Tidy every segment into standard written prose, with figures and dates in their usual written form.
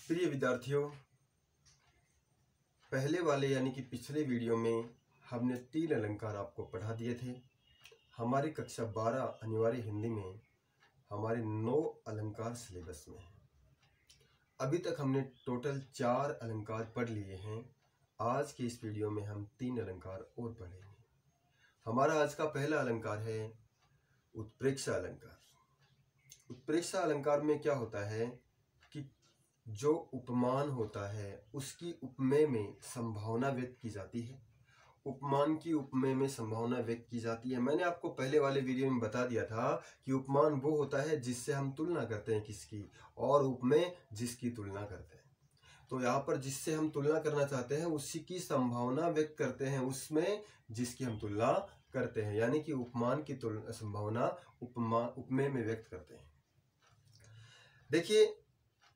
प्रिय विद्यार्थियों, पहले वाले यानी कि पिछले वीडियो में हमने 3 अलंकार आपको पढ़ा दिए थे। हमारी कक्षा 12 अनिवार्य हिंदी में हमारे 9 अलंकार सिलेबस में है। अभी तक हमने टोटल 4 अलंकार पढ़ लिए हैं। आज के इस वीडियो में हम 3 अलंकार और पढ़ेंगे। हमारा आज का पहला अलंकार है उत्प्रेक्षा अलंकार। उत्प्रेक्षा अलंकार में क्या होता है कि जो उपमान होता है उसकी उपमेय में संभावना व्यक्त की जाती है। उपमान की उपमेय में संभावना व्यक्त की जाती है। मैंने आपको पहले वाले वीडियो में बता दिया था कि उपमान वो होता है जिससे हम तुलना करते हैं किसकी, और उपमेय जिसकी तुलना करते हैं। तो यहाँ पर जिससे हम तुलना करना चाहते हैं उसी की संभावना व्यक्त करते हैं उसमें जिसकी हम तुलना करते हैं, यानी कि उपमान की संभावना उपमेय में व्यक्त करते हैं। देखिए,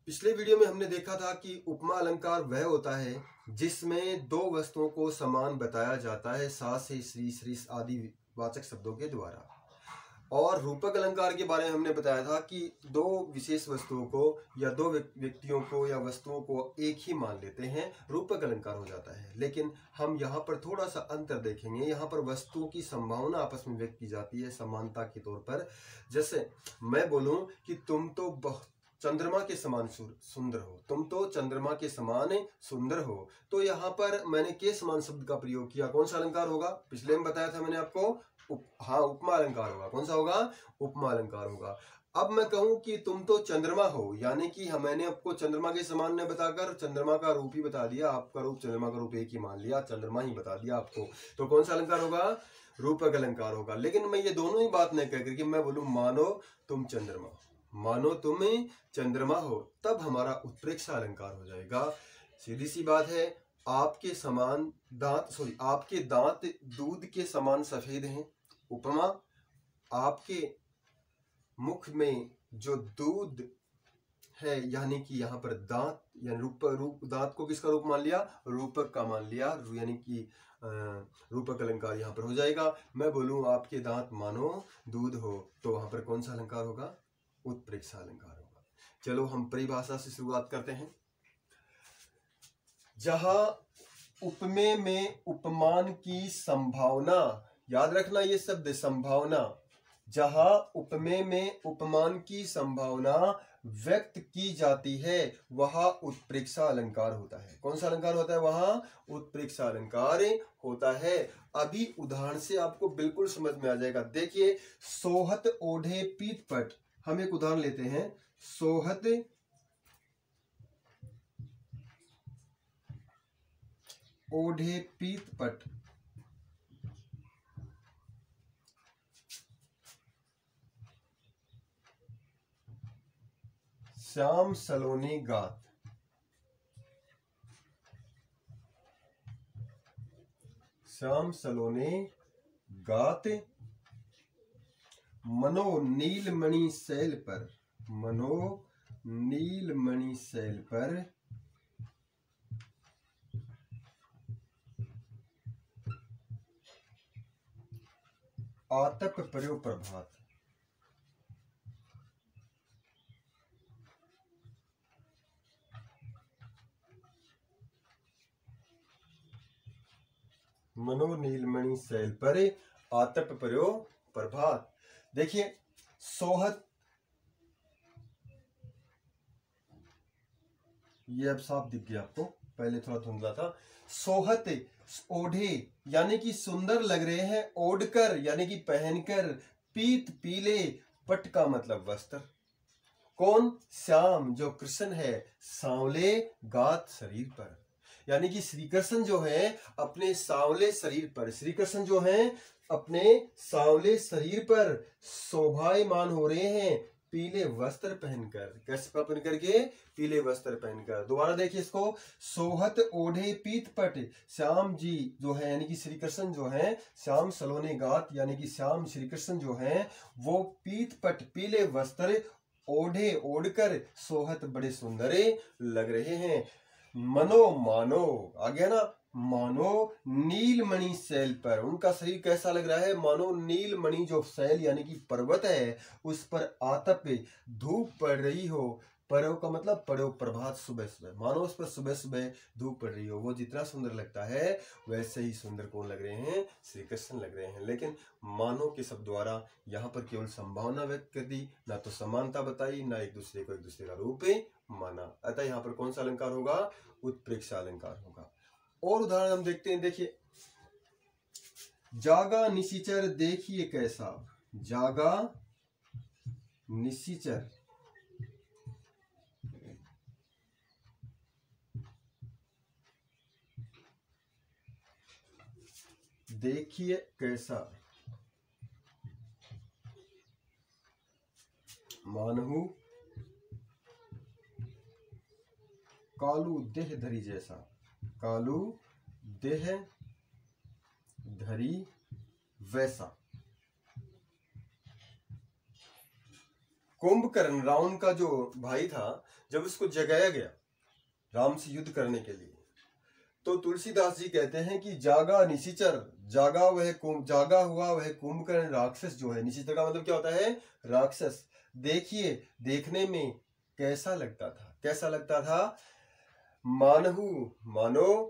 पिछले वीडियो में हमने देखा था कि उपमा अलंकार वह होता है जिसमें दो वस्तुओं को समान बताया जाता है सा से श्री श्री आदि वाचक शब्दों के द्वारा। और रूपक अलंकार के बारे में हमने बताया था कि दो विशेष वस्तुओं को या दो व्यक्तियों को या वस्तुओं को एक ही मान लेते हैं, रूपक अलंकार हो जाता है। लेकिन हम यहाँ पर थोड़ा सा अंतर देखेंगे। यहाँ पर वस्तुओं की संभावना आपस में व्यक्त की जाती है समानता के तौर पर। जैसे मैं बोलूं कि तुम तो चंद्रमा के समान सुंदर हो, तुम तो चंद्रमा के समान सुंदर हो, तो यहाँ पर मैंने के समान शब्द का प्रयोग किया। कौन सा अलंकार होगा? पिछले में बताया था मैंने आपको, उपमा अलंकार होगा। कौन सा होगा? उपमा अलंकार होगा। अब मैं कहूं कि तुम तो चंद्रमा हो, यानी कि मैंने आपको चंद्रमा के समान ने बताकर चंद्रमा का रूप ही बता दिया, आपका रूप चंद्रमा का रूप एक ही मान लिया, चंद्रमा ही बता दिया आपको, तो कौन सा अलंकार होगा? रूपक अलंकार होगा। लेकिन मैं ये दोनों ही बात नहीं कहकर कि मैं बोलूं मानो तुम चंद्रमा हो, मानो तुम चंद्रमा हो, तब हमारा उत्प्रेक्षा अलंकार हो जाएगा। सीधी सी बात है, आपके समान दांत आपके दांत दूध के समान सफेद हैं। उपमा, आपके मुख में जो दूध है, यानी कि यहाँ पर दांत यानी रूप दांत को किसका रूप मान लिया? रूपक का मान लिया, यानी कि रूपक अलंकार यहाँ पर हो जाएगा। मैं बोलूं आपके दांत मानो दूध हो, तो वहां पर कौन सा अलंकार होगा? उत्प्रेक्षा अलंकार होगा। चलो हम परिभाषा से शुरुआत करते हैं। जहां उपमेय में उपमान की संभावना, याद रखना ये शब्द संभावना, जहां उपमेय में उपमान की संभावना व्यक्त की जाती है वहां उत्प्रेक्षा अलंकार होता है। कौन सा अलंकार होता है? वहां उत्प्रेक्षा अलंकार होता है। अभी उदाहरण से आपको बिल्कुल समझ में आ जाएगा। देखिए, सोहत ओढ़े पीत पट, हम एक उदाहरण लेते हैं। सोहत ओढ़े पीत पट, श्याम सलोनी गात, श्याम सलोने गात, मनो नीलमणि शैल पर, मनो नीलमणि शैल पर, आतप पर्यो प्रभात। मनो नीलमणि शैल पर आतप पर्यो प्रभात। देखिए, सोहत, ये अब साफ दिख गया आपको, पहले थोड़ा धुंधला था। सोहत ओढ़े यानी कि सुंदर लग रहे हैं, ओढ़कर यानी कि पहनकर, पीत पीले, पट का मतलब वस्त्र। कौन? श्याम जो कृष्ण है, सांवले गात शरीर पर, यानी कि श्री कृष्ण जो है अपने सांवले शरीर पर, श्री कृष्ण जो है अपने सांवले शरीर पर शोभायमान हो रहे हैं पीले वस्त्र पहनकर। कैसे पहन करके? पीले वस्त्र पहनकर। दोबारा देखिए इसको, सोहत ओढ़े पीत पट, श्याम जी जो है यानी कि श्री कृष्ण जो है, श्याम सलोने गात यानी कि श्याम श्री कृष्ण जो है वो पीत पट पीले वस्त्र ओढ़े, ओढ़कर, सोहत बड़े सुंदर लग रहे हैं। मनो मानो, आ गया ना, मानो नीलमणि शैल पर, उनका शरीर कैसा लग रहा है? मानो नीलमणि जो शैल यानी कि पर्वत है उस पर आतप धूप पड़ रही हो, परव का मतलब परव प्रभात, सुबह सुबह। मानो उस पर सुबह सुबह धूप पड़ रही हो, वो जितना सुंदर लगता है वैसे ही सुंदर कौन लग रहे हैं? श्री कृष्ण लग रहे हैं। लेकिन मानो के शब्द द्वारा यहाँ पर केवल संभावना व्यक्त कर दी, ना तो समानता बताई, ना एक दूसरे को एक दूसरे का रूप माना। अतः यहाँ पर कौन सा अलंकार होगा? उत्प्रेक्षा अलंकार होगा। और उदाहरण हम देखते हैं, देखिए, जागा निशिचर देखिए कैसा। जागा निशिचर देखिए कैसा, मानहु कालू देह धरी जैसा। कालू देह धरी वैसा। कुंभकर्ण रावण का जो भाई था, जब उसको जगाया गया राम से युद्ध करने के लिए, तो तुलसीदास जी कहते हैं कि जागा निशिचर, जागा हुआ वह कुंभकर्ण राक्षस जो है। निशिचर का मतलब क्या होता है? राक्षस। देखिए, देखने में कैसा लगता था? कैसा लगता था? मानहु मानो,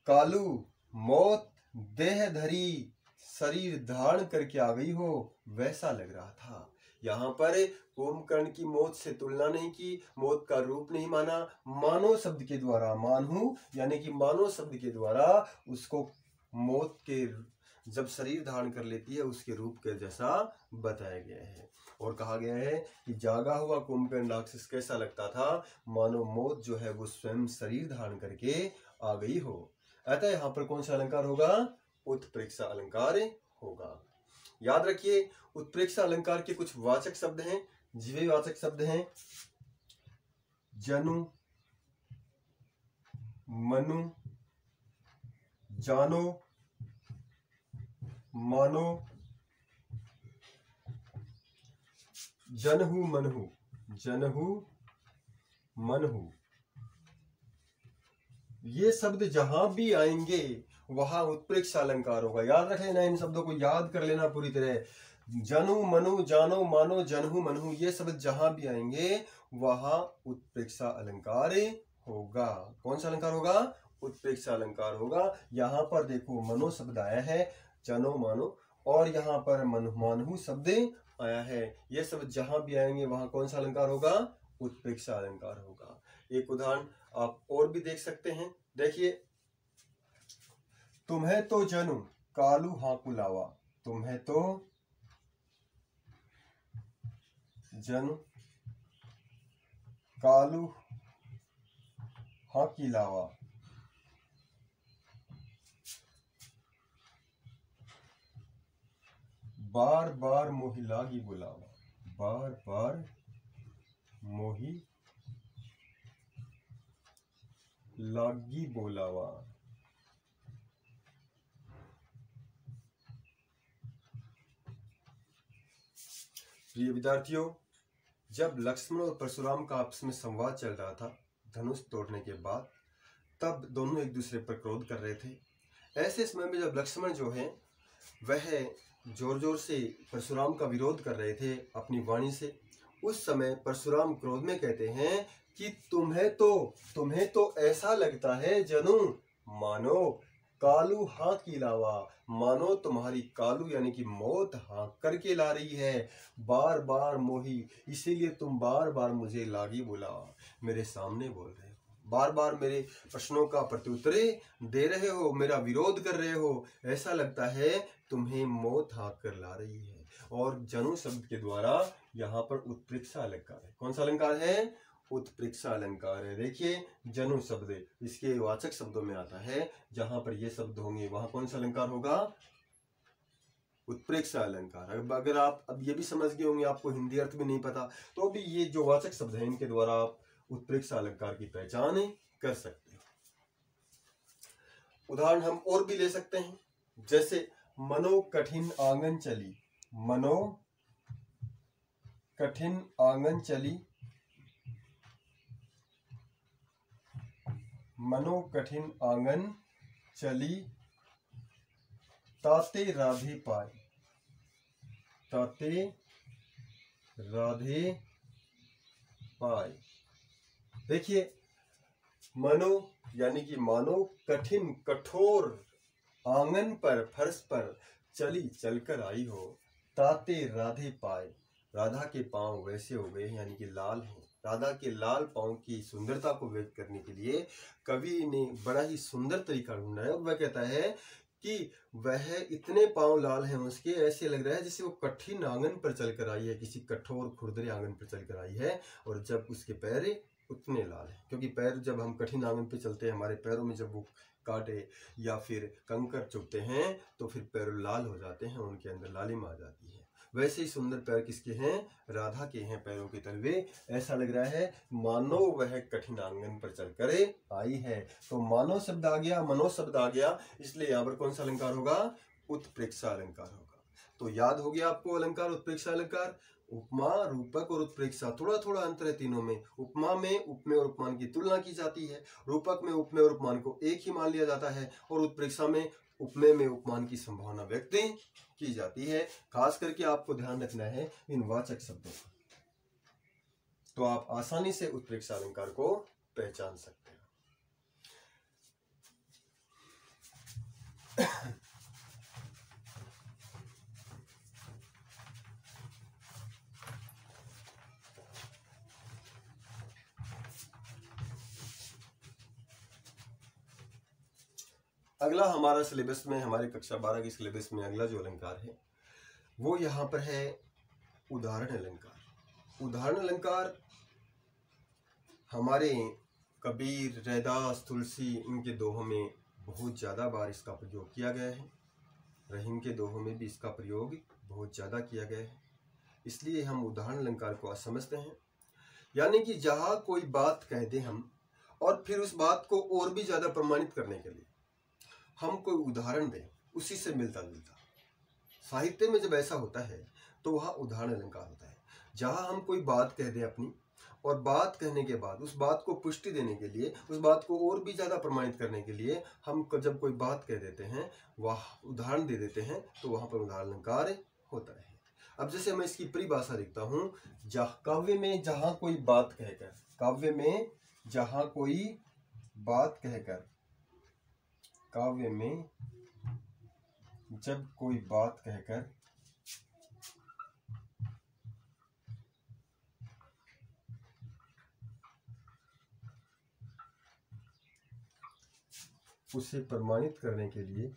कालू मौत, देह धरी शरीर धारण करके आ गई हो वैसा लग रहा था। यहाँ पर कुंभकर्ण की मौत से तुलना नहीं की, मौत का रूप नहीं माना, मानो शब्द के द्वारा, मानहु यानी कि मानो शब्द के द्वारा उसको मौत के जब शरीर धारण कर लेती है उसके रूप के जैसा बताया गया है। और कहा गया है कि जागा हुआ कुंभकर्ण राक्षस कैसा लगता था? मानो मौत जो है वो स्वयं शरीर धारण करके आ गई हो। अतः यहाँ पर कौन सा अलंकार होगा? उत्प्रेक्षा अलंकार होगा। याद रखिए, उत्प्रेक्षा अलंकार के कुछ वाचक शब्द हैं, जीवे वाचक शब्द हैं। जनु, मनु, जानो, मानो, जनहु मनहु। जनहु मनहु, ये शब्द जहां भी आएंगे वहां उत्प्रेक्षा अलंकार होगा। याद रख लेना, इन शब्दों को याद कर लेना पूरी तरह। जनु, मनु, जानो, मानो, जनहु मनहु, ये शब्द जहां भी आएंगे वहां उत्प्रेक्षा अलंकार होगा। कौन सा अलंकार होगा? उत्प्रेक्षा अलंकार होगा। यहाँ पर देखो मनो शब्द आया है, जनो मानो, और यहाँ पर मानहु शब्द आया है। ये शब्द जहां भी आएंगे वहां कौन सा अलंकार होगा? उत्प्रेक्षा अलंकार होगा। एक उदाहरण आप और भी देख सकते हैं, देखिए, तुम्हें तो जनु कालू हाकुलावा। तुम्हें तो जनु कालू हाकिलावा। बार बार मोहि लागी बुलावा। बार बार मोहि लागी बोलावा। प्रिय विद्यार्थियों, जब लक्ष्मण और परशुराम का आपस में संवाद चल रहा था धनुष तोड़ने के बाद, तब दोनों एक दूसरे पर क्रोध कर रहे थे। ऐसे समय में जब लक्ष्मण जो है वह जोर जोर से परशुराम का विरोध कर रहे थे अपनी वाणी से, उस समय परशुराम क्रोध में कहते हैं कि तुम्हें तो ऐसा लगता है जनु, मानो कालू हाँ की लावा, मानो तुम्हारी कालू यानी कि मौत हाँ करके ला रही है। बार बार मोही, इसीलिए तुम बार बार मुझे लागी बुलावा, मेरे सामने बोल रहे हो, बार बार मेरे प्रश्नों का प्रत्युत्तर दे रहे हो, मेरा विरोध कर रहे हो। ऐसा लगता है तुम्हें मौत हाँक कर ला रही है। और जनु शब्द के द्वारा यहाँ पर उत्प्रेक्षा अलंकार है। कौन सा अलंकार है? उत्प्रेक्षा अलंकार है। देखिए, जनु शब्द इसके वाचक शब्दों में आता है, जहां पर ये शब्द होंगे वहां कौन सा अलंकार होगा? उत्प्रेक्षा अलंकार। अगर आप अब ये भी समझ गए होंगे, आपको हिंदी अर्थ भी नहीं पता, तो भी ये जो वाचक शब्द है इनके द्वारा आप उत्प्रेक्षा अलंकार की पहचान कर सकते हो। उदाहरण हम और भी ले सकते हैं, जैसे मनो कठिन आंगन चली। मनो कठिन आंगन चली। मनो कठिन आंगन चली, ताते राधे पाई। ताते राधे पाई। देखिए, मनो यानी कि मानो कठिन कठोर आंगन पर फर्श पर चली चलकर आई हो, ताते राधे पाए। राधा के पांव वैसे हो गए यानी कि लाल हैं। राधा के लाल पांव की सुंदरता को व्यक्त करने के लिए कवि ने बड़ा ही सुंदर तरीका ढूंढा है, और वह कहता है कि वह इतने पांव लाल हैं उसके, ऐसे लग रहा है जैसे वो कठिन आंगन पर चलकर आई है, किसी कठोर खुरदरे आंगन पर चलकर आई है। और जब उसके पैर उतने लाल हैं, क्योंकि पैर जब हम कठिन आंगन पर चलते हैं, हमारे पैरों में जब वो कांटे या फिर कंकर चुभते हैं तो फिर पैर लाल हो जाते हैं, उनके अंदर लालिमा आ जाती है। वैसे ही सुंदर पैर किसके हैं? राधा के हैं पैरों के तलवे। ऐसा लग रहा है मानो वह कठिन आंगन पर चलकर आई है। तो मानो शब्द आ गया, मनो शब्द आ गया, इसलिए यहाँ पर कौन सा अलंकार होगा? उत्प्रेक्षा अलंकार होगा। तो याद हो गया आपको अलंकार, उत्प्रेक्षा अलंकार। उपमा, रूपक और उत्प्रेक्षा, थोड़ा थोड़ा अंतर है तीनों में। उपमा में उपमेय और उपमान की तुलना की जाती है, रूपक में उपमेय और उपमान को एक ही मान लिया जाता है, और उत्प्रेक्षा में उपमेय में उपमान की संभावना व्यक्त की जाती है। खास करके आपको ध्यान रखना है इन वाचक शब्दों का, तो आप आसानी से उत्प्रेक्षा अलंकार को पहचान सकते हैं। अगला हमारा सिलेबस में, हमारे कक्षा 12 के सिलेबस में अगला जो अलंकार है वो यहाँ पर है उदाहरण अलंकार। उदाहरण अलंकार हमारे कबीर, रैदास, तुलसी, इनके दोहों में बहुत ज़्यादा बार इसका प्रयोग किया गया है। रहीम के दोहों में भी इसका प्रयोग बहुत ज़्यादा किया गया है, इसलिए हम उदाहरण अलंकार को आज समझते हैं। यानी कि जहाँ कोई बात कह दे हम, और फिर उस बात को और भी ज़्यादा प्रमाणित करने के लिए हम कोई उदाहरण दें उसी से मिलता जुलता। साहित्य में जब ऐसा होता है तो वह उदाहरण अलंकार होता है। जहाँ हम कोई बात कह दें अपनी, और बात कहने के बाद उस बात को पुष्टि देने के लिए, उस बात को और भी ज़्यादा प्रमाणित करने के लिए हम जब कोई बात कह देते हैं, वह उदाहरण दे देते हैं, तो वहाँ पर उदाहरण अलंकार होता है। अब जैसे मैं इसकी परिभाषा लिखता हूँ, काव्य में जहाँ कोई बात कहकर, काव्य में जहाँ कोई बात कहकर, काव्य में जब कोई बात कहकर उसे प्रमाणित करने के लिए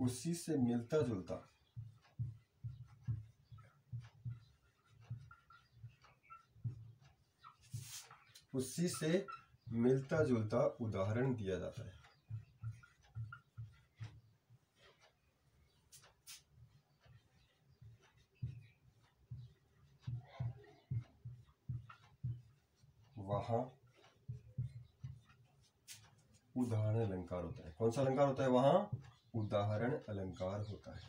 उसी से मिलता जुलता उदाहरण दिया जाता है। वहां उदाहरण अलंकार होता है। कौन सा अलंकार होता है? वहां उदाहरण अलंकार होता है।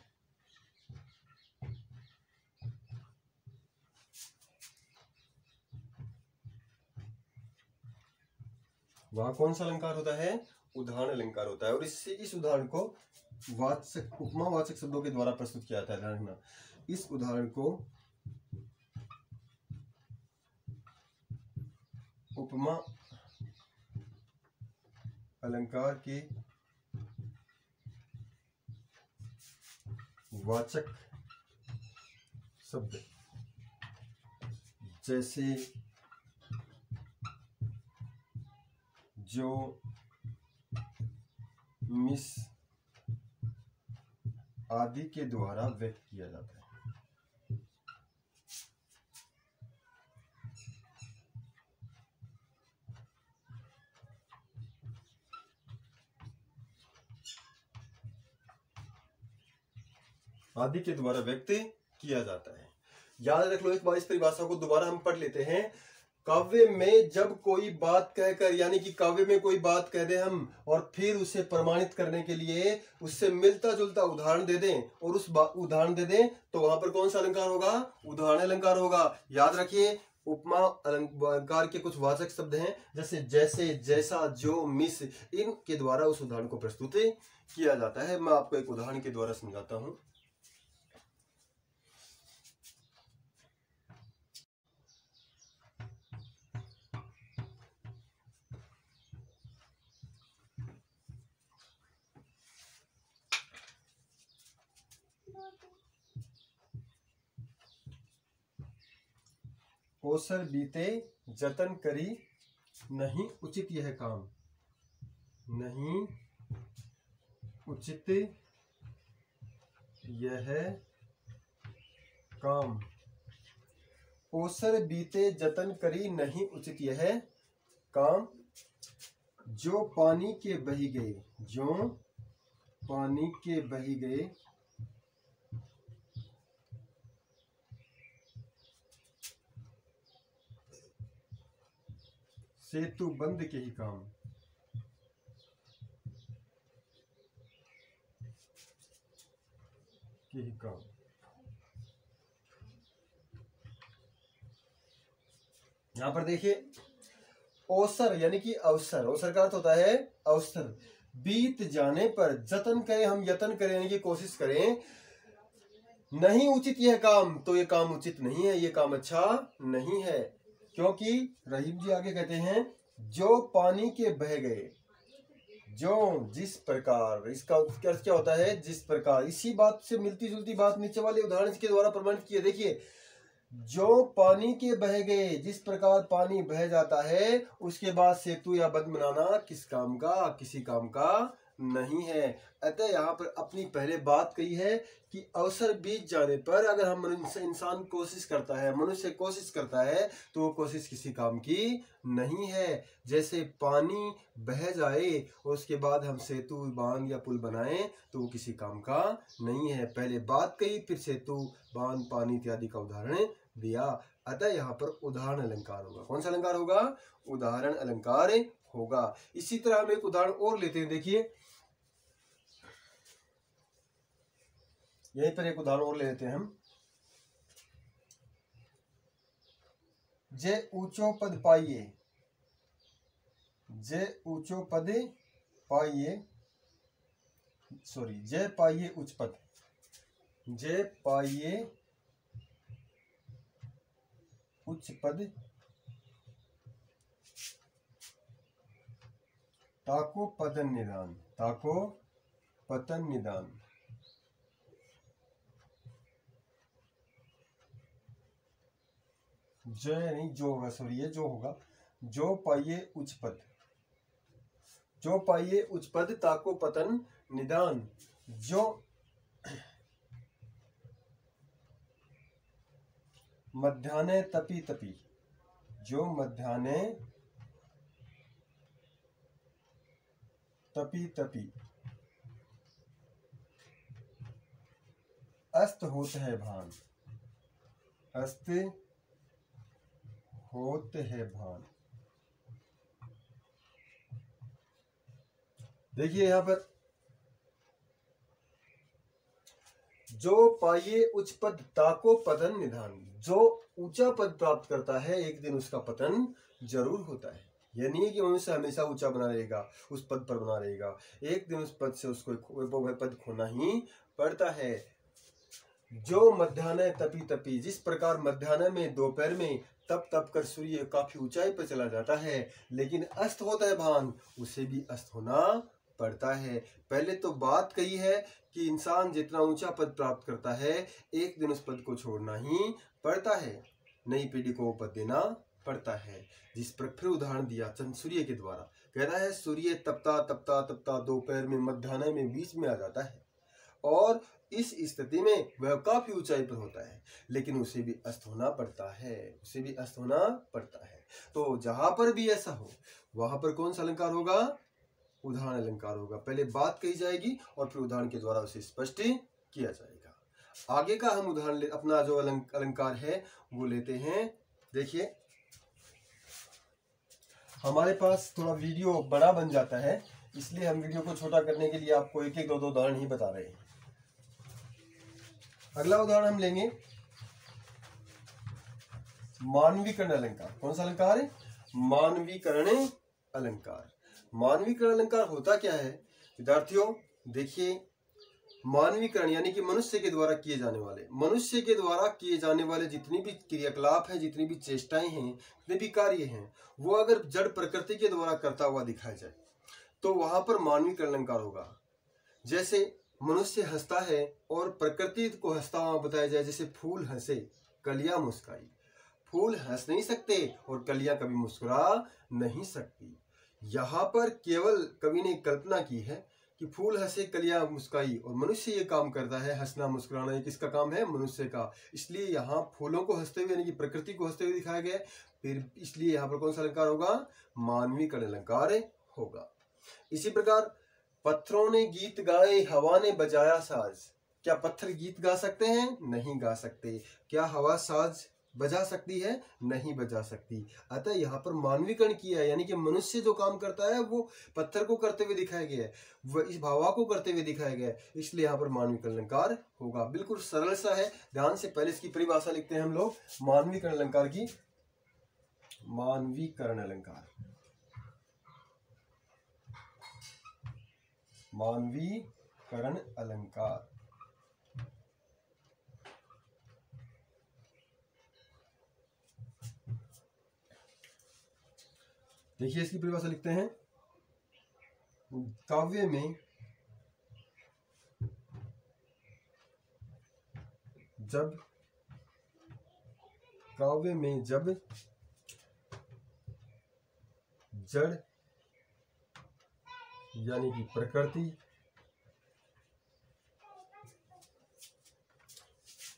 वहां कौन सा अलंकार होता है? उदाहरण अलंकार होता है। और इससे इस उदाहरण को वाचक, उपमावाचक शब्दों के द्वारा प्रस्तुत किया जाता है। ध्यान रखना, इस उदाहरण को उपमा अलंकार के वाचक शब्द जैसे जो, मिस आदि के द्वारा व्यक्त किया जाता है। आदि के द्वारा व्यक्त किया जाता है। याद रख लो, एक बार इस परिभाषा को दोबारा हम पढ़ लेते हैं। काव्य में जब कोई बात कहकर, यानी कि काव्य में कोई बात कह दे हम, और फिर उसे प्रमाणित करने के लिए उससे मिलता जुलता उदाहरण दे दें, और उस उदाहरण दे दें, तो वहां पर कौन सा अलंकार होगा? उदाहरण अलंकार होगा। याद रखिए, उपमा अलंकार के कुछ वाचक शब्द हैं, जैसे, जैसा, जो, मिस, इनके द्वारा उस उदाहरण को प्रस्तुत किया जाता है। मैं आपको एक उदाहरण के द्वारा समझाता हूं। ओसर बीते जतन करी नहीं उचित यह काम, नहीं उचित यह काम। ओसर बीते जतन करी नहीं उचित यह काम, जो पानी के बही गए, जो पानी के बही गए, सेतु बंद के ही काम, के ही काम। यहां पर देखिए, ओसर यानी कि अवसर, अवसर का अर्थ होता है अवसर, बीत जाने पर जतन करें, हम यत्न करें यानी कि कोशिश करें, नहीं उचित यह काम, तो ये काम उचित नहीं है, ये काम अच्छा नहीं है। क्योंकि रहीम जी आगे कहते हैं, जो पानी के बह गए, जो जिस प्रकार, इसका अर्थ क्या होता है, जिस प्रकार। इसी बात से मिलती जुलती बात नीचे वाले उदाहरण के द्वारा प्रमाणित किए। देखिए, जो पानी के बह गए, जिस प्रकार पानी बह जाता है, उसके बाद सेतु या बंध बनाना किस काम का, किसी काम का नहीं है। अतः यहाँ पर अपनी पहले बात कही है कि अवसर बीत जाने पर अगर हम इंसान कोशिश करता है, मनुष्य कोशिश करता है, तो वो कोशिश किसी काम की नहीं है। जैसे पानी बह जाए और उसके बाद हम सेतु, बांध या पुल बनाएं, तो वो किसी काम का नहीं है। पहले बात कही, फिर सेतु, बांध, पानी इत्यादि का उदाहरण दिया। अतः यहाँ पर उदाहरण अलंकार होगा। कौन सा अलंकार होगा? उदाहरण अलंकार होगा। इसी तरह हम एक उदाहरण और लेते हैं। देखिए, यहीं पर एक उदाहरण और ले लेते हैं हम। जे ऊंचो पद पाइए, जे ऊंचो पद पाइए, सॉरी, जे पाइए उच्च पद, जे पाइए उच्च पद, ताको पतन निदान, ताको पतन निदान। जो नहीं, जो होगा, सॉरी, ये जो होगा, जो पाइए उच्च पद, जो पाइए उच्च पद, ताको पतन निदान। जो मध्याह्ने तपी तपी, जो मध्याह्ने तपी तपी, अस्त होत है भान, अस्त होत है भान। देखिए यहां पर, जो पाइए उच्च पद, ताको पतन निधान। जो ऊंचा पद प्राप्त करता है, एक दिन उसका पतन जरूर होता है। यह नहीं है कि मनुष्य हमेशा ऊंचा बना रहेगा, उस पद पर बना रहेगा। एक दिन उस पद से उसको वह पद खोना ही पड़ता है। जो मध्याह्न तपी तपी, जिस प्रकार मध्याह्न में, दोपहर में तप तप कर सूर्य काफी ऊंचाई पर चला जाता है, लेकिन अस्त होता है भान, उसे भी अस्त होना पड़ता है। पहले तो बात कही है कि इंसान जितना ऊंचा पद प्राप्त करता है, एक दिन उस पद को छोड़ना ही पड़ता है, नई पीढ़ी को वो पद देना पड़ता है। जिस पर फिर उदाहरण दिया चंद्र सूर्य के द्वारा, कह रहा है सूर्य तपता तपता तपता दोपहर में, मध्याह्न में, बीच में आ जाता है, और इस स्थिति में वह काफी ऊंचाई पर होता है, लेकिन उसे भी अस्त होना पड़ता है, उसे भी अस्त होना पड़ता है। तो जहां पर भी ऐसा हो, वहां पर कौन सा अलंकार होगा? उदाहरण अलंकार होगा। पहले बात कही जाएगी और फिर उदाहरण के द्वारा उसे स्पष्ट किया जाएगा। आगे का हम उदाहरण अपना जो अलंकार है वो लेते हैं। देखिए, हमारे पास थोड़ा वीडियो बड़ा बन जाता है, इसलिए हम वीडियो को छोटा करने के लिए आपको एक एक दो उदाहरण ही बता रहे हैं। अगला उदाहरण हम लेंगे, मानवीकरण अलंकार। कौन सा अलंकार है? मानवीकरण अलंकार। मानवीकरण अलंकार होता क्या है विद्यार्थियों? देखिए, मानवीकरण यानी कि मनुष्य के द्वारा किए जाने वाले जितनी भी क्रियाकलाप हैं, जितनी भी चेष्टाएं हैं, जितने भी कार्य हैं, वो अगर जड़ प्रकृति के द्वारा करता हुआ दिखाया जाए तो वहां पर मानवीकरण अलंकार होगा। जैसे मनुष्य हंसता है और प्रकृति को हंसता हुआ बताया जाए, जैसे फूल हंसे कलियां मुस्काई। फूल हंस नहीं सकते और कलियां कभी मुस्कुरा नहीं सकती। यहाँ पर केवल कवि ने कल्पना की है कि फूल हंसे कलियां मुस्काई, और मनुष्य ये काम करता है, हंसना मुस्कुराना। ये किसका काम है? मनुष्य का। इसलिए यहाँ फूलों को हंसते हुए यानी कि प्रकृति को हंसते हुए दिखाया गया है। फिर इसलिए यहाँ पर कौन सा अलंकार होगा? मानवीकरण अलंकार होगा। इसी प्रकार पत्थरों ने गीत गाए, हवा ने बजाया साज। क्या पत्थर गीत गा सकते हैं? नहीं गा सकते। क्या हवा साज बजा सकती है? नहीं बजा सकती। अतः यहाँ पर मानवीकरण किया है, यानी कि मनुष्य जो काम करता है वो पत्थर को करते हुए दिखाया गया है, वह इस हवा को करते हुए दिखाया गया है। इसलिए यहाँ पर मानवीकरण अलंकार होगा। बिल्कुल सरल सा है। ध्यान से पहले इसकी परिभाषा लिखते हैं हम लोग मानवीकरण अलंकार की। मानवीकरण अलंकार, मानवीकरण अलंकार। देखिए, इसकी परिभाषा लिखते हैं। काव्य में जब जड़ यानी कि प्रकृति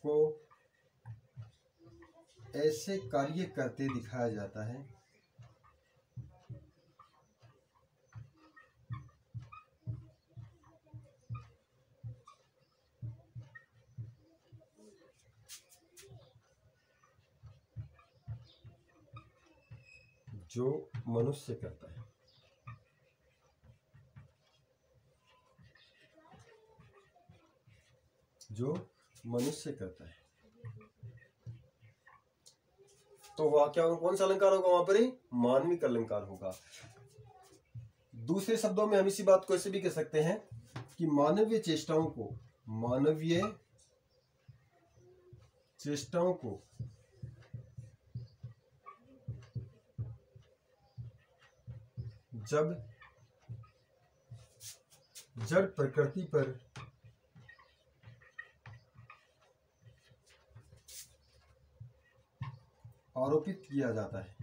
को ऐसे कार्य करते दिखाया जाता है जो मनुष्य करता है। जो मनुष्य करता है, तो वह क्या, कौन सा अलंकार होगा? वहां पर ही मानविक अलंकार होगा। दूसरे शब्दों में हम इसी बात को ऐसे भी कह सकते हैं कि मानवीय चेष्टाओं को जब जड़ प्रकृति पर आरोपित किया जाता है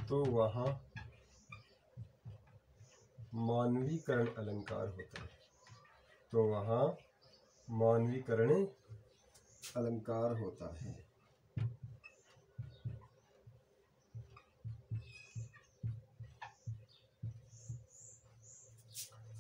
तो वहां मानवीकरण अलंकार होता है। तो वहां मानवीकरण अलंकार होता है।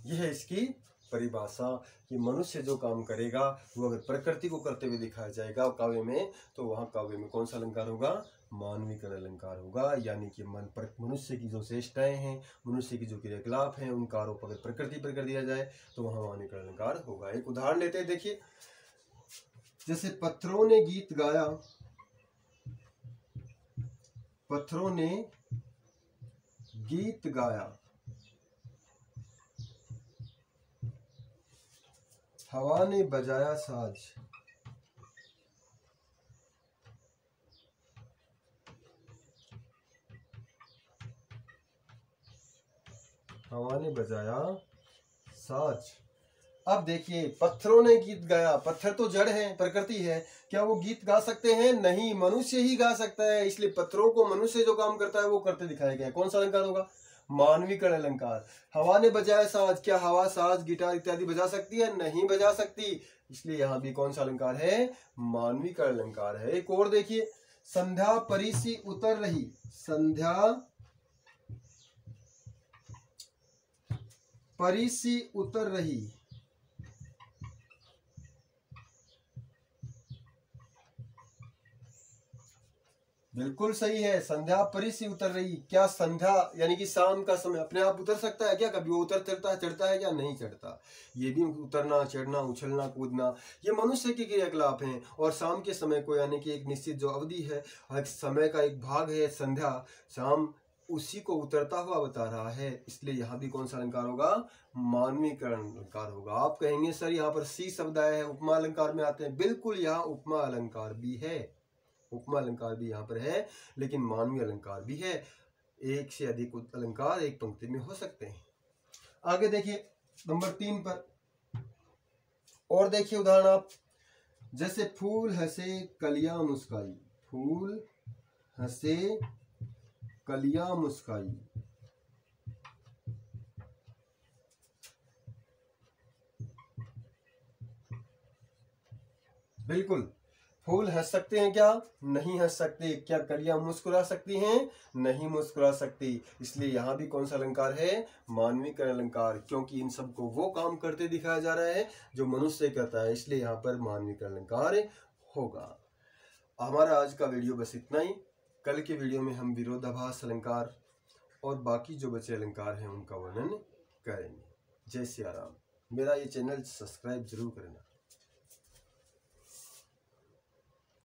यह है इसकी परिभाषा कि मनुष्य जो काम करेगा वो अगर प्रकृति को करते हुए दिखाया जाएगा काव्य में, तो वहां काव्य में कौन सा अलंकार होगा? मानवीकरण अलंकार होगा। यानी कि मनुष्य की जो चेष्टाएं हैं, मनुष्य की जो क्रियाकलाप हैं, उनका आरोप अगर प्रकृति पर कर दिया जाए तो वहां मानवीकरण अलंकार होगा। एक उदाहरण लेते हैं। देखिए, जैसे पत्थरों ने गीत गाया, पत्थरों ने गीत गाया, हवा ने बजाया साज। हवा ने बजाया साज। अब देखिए, पत्थरों ने गीत गाया। पत्थर तो जड़ है, प्रकृति है। क्या वो गीत गा सकते हैं? नहीं, मनुष्य ही गा सकता है। इसलिए पत्थरों को मनुष्य जो काम करता है वो करते दिखाया गया है। कौन सा अलंकार होगा? मानवीकरण अलंकार। हवा ने बजाया साज। क्या हवा साज, गिटार इत्यादि बजा सकती है? नहीं बजा सकती। इसलिए यहां भी कौन सा अलंकार है? मानवीकरण अलंकार है। एक और देखिए, संध्या परिसी उतर रही। संध्या परिसी उतर रही। बिल्कुल सही है। संध्या परी सी उतर रही। क्या संध्या यानी कि शाम का समय अपने आप उतर सकता है क्या? कभी वो उतर चढ़ता है क्या? नहीं चढ़ता। ये भी उतरना चढ़ना उछलना कूदना ये मनुष्य के क्रियाकलाप हैं। और शाम के समय को यानी कि एक निश्चित जो अवधि है, एक समय का एक भाग है संध्या, शाम, उसी को उतरता हुआ बता रहा है। इसलिए यहाँ भी कौन सा अलंकार होगा? मानवीकरण अलंकार होगा। आप कहेंगे सर यहाँ पर सी शब्द आया है, उपमा अलंकार में आते हैं। बिल्कुल, यहाँ उपमा अलंकार भी है, उपमा अलंकार भी यहाँ पर है, लेकिन मानवीय अलंकार भी है। एक से अधिक अलंकार एक पंक्ति में हो सकते हैं। आगे देखिए नंबर 3 पर और देखिए उदाहरण आप, जैसे फूल हंसे कलियां मुस्काई। फूल हंसे कलियां मुस्काई। बिल्कुल, फूल हंस सकते हैं क्या? नहीं हंस सकते। क्या कलियां मुस्कुरा सकती हैं? नहीं मुस्कुरा सकती। इसलिए यहाँ भी कौन सा अलंकार है? मानवीकरण अलंकार, क्योंकि इन सबको वो काम करते दिखाया जा रहा है जो मनुष्य करता है, इसलिए यहाँ पर मानवीकरण अलंकार होगा। हमारा आज का वीडियो बस इतना ही। कल के वीडियो में हम विरोधाभास अलंकार और बाकी जो बचे अलंकार हैं उनका वर्णन करेंगे। जय सिया राम। मेरा ये चैनल सब्सक्राइब जरूर करना।